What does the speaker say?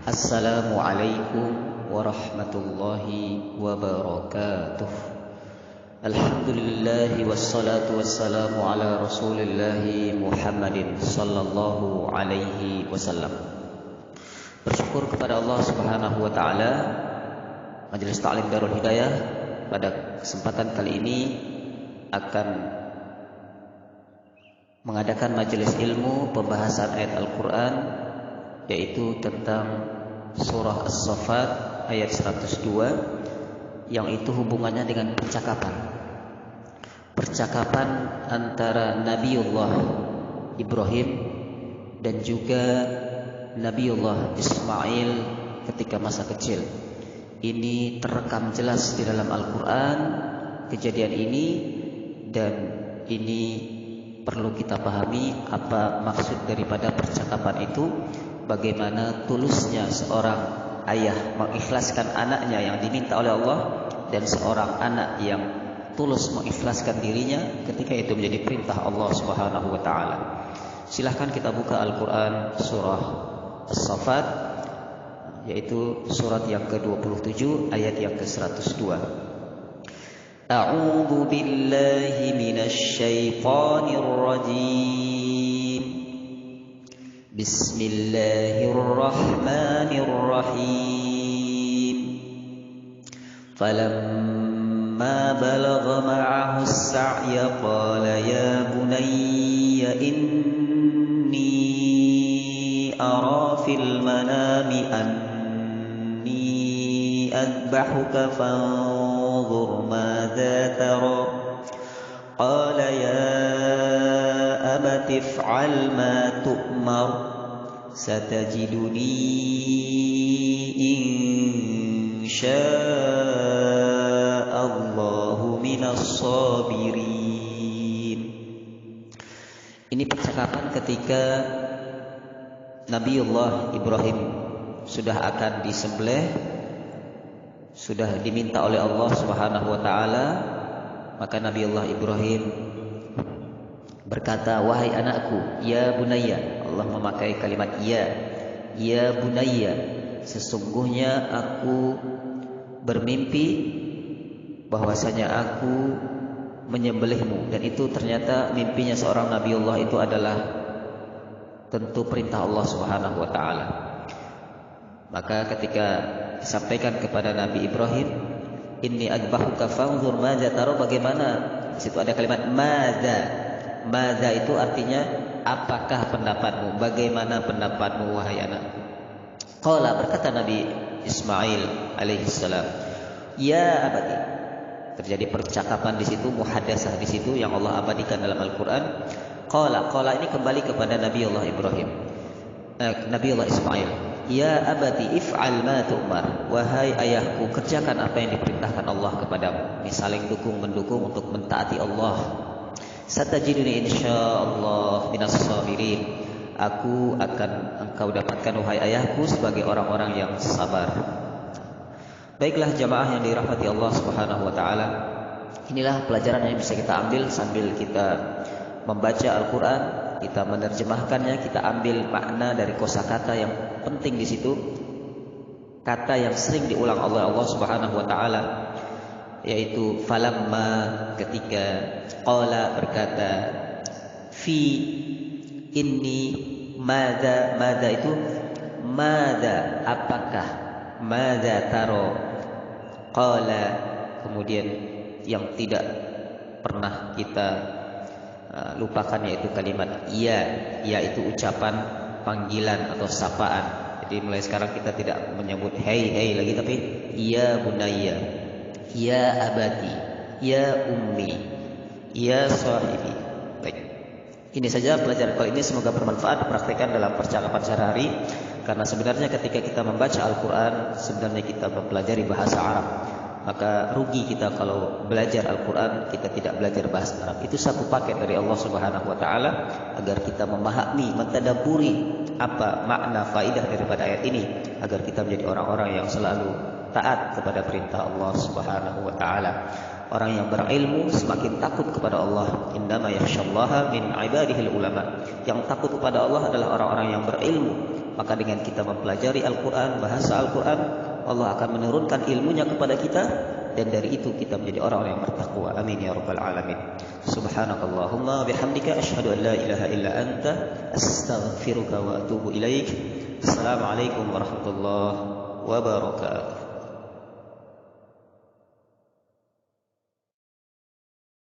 Assalamualaikum warahmatullahi wabarakatuh. Alhamdulillahi wassalatu wassalamu ala rasulillahi Muhammadin sallallahu alaihi wasallam. Bersyukur kepada Allah subhanahu wa ta'ala. Majelis Ta'lim Darul Hidayah pada kesempatan kali ini akan mengadakan majelis ilmu pembahasan ayat Al-Quran, yaitu tentang surah As-Saffat ayat 102, yang itu hubungannya dengan percakapan antara Nabiullah Ibrahim dan juga Nabiullah Ismail ketika masa kecil. Ini terekam jelas di dalam Al-Quran kejadian ini, dan ini perlu kita pahami apa maksud daripada percakapan itu. Bagaimana tulusnya seorang ayah mengikhlaskan anaknya yang diminta oleh Allah, dan seorang anak yang tulus mengikhlaskan dirinya ketika itu menjadi perintah Allah Subhanahu wa taala. Silahkan kita buka Al-Quran surah As-Saffat, yaitu surat yang ke-27 ayat yang ke-102. A'udzu billahi minasy syaithanir rajim. Bismillahirrahmanirrahim. Falamma balagha ma'ahu as-sa'ya qala ya bunayya inni ara fil manami anni adbahuka fanzur madza tara. Qala ya abati if'al ma tu'mar satajiduni insya'allahu minas sabirin. Ini percakapan ketika Nabiullah Ibrahim sudah akan disembelih, sudah diminta oleh Allah Subhanahu wa taala. Maka Nabiullah Ibrahim berkata, wahai anakku, ya bunayya. Allah memakai kalimat ya bunayya, sesungguhnya aku bermimpi bahwasanya aku menyembelihmu. Dan itu ternyata mimpinya seorang Nabiullah itu adalah tentu perintah Allah Subhanahu wa taala. Maka ketika disampaikan kepada Nabi Ibrahim, inni adbahuka fanzur madza tara, bagaimana? Di situ ada kalimat madza. Madza itu artinya apakah pendapatmu? Bagaimana pendapatmu wahai anakku? Qala, berkata Nabi Ismail alaihissalam, ya abadi. Terjadi percakapan di situ, muhadasah di situ yang Allah abadikan dalam Al-Qur'an. Qala ini kembali kepada Nabiullah Ibrahim, Nabiullah Ismail. Ya abadi if'al ma tu'mar, wahai ayahku, kerjakan apa yang diperintahkan Allah kepadamu. Ini saling mendukung untuk mentaati Allah. Satajiduni insyaallah minas sabirin, aku akan engkau dapatkan wahai ayahku sebagai orang-orang yang sabar. Baiklah jamaah yang dirahmati Allah Subhanahu wa taala, inilah pelajaran yang bisa kita ambil sambil kita membaca Al-Quran, kita menerjemahkannya, kita ambil makna dari kosakata yang penting di situ, kata yang sering diulang oleh Allah Subhanahu wa taala, yaitu falamma, ketika, qala, berkata, fi, inni, madza itu madza, apakah, madza taro, qala, kemudian yang tidak pernah kita lupakan yaitu kalimat ya itu ucapan panggilan atau sapaan. Jadi mulai sekarang kita tidak menyebut hey lagi, tapi ya bunayya, ya abati, ya ummi, ya sahibi. Baik, ini saja pelajaran kali ini, semoga bermanfaat, praktekkan dalam percakapan sehari-hari. Karena sebenarnya ketika kita membaca Al-Quran, sebenarnya kita mempelajari bahasa Arab. Maka rugi kita kalau belajar Al-Quran kita tidak belajar bahasa Arab. Itu satu paket dari Allah Subhanahu wa taala agar kita memahami, mentadabburi apa makna faidah daripada ayat ini, agar kita menjadi orang-orang yang selalu taat kepada perintah Allah Subhanahu wa taala. Orang yang berilmu semakin takut kepada Allah. Innama yakhsyallaha min ibadihil ulama. Yang takut kepada Allah adalah orang-orang yang berilmu. Maka dengan kita mempelajari Al-Quran, bahasa Al-Quran, Allah akan menurunkan ilmunya kepada kita, dan dari itu kita menjadi orang-orang yang bertakwa. Amin ya rabbal alamin. Subhanakallahumma bihamdika asyhadu an la ilaha illa anta astaghfiruka wa atubu ilaik. Assalamualaikum warahmatullahi wabarakatuh.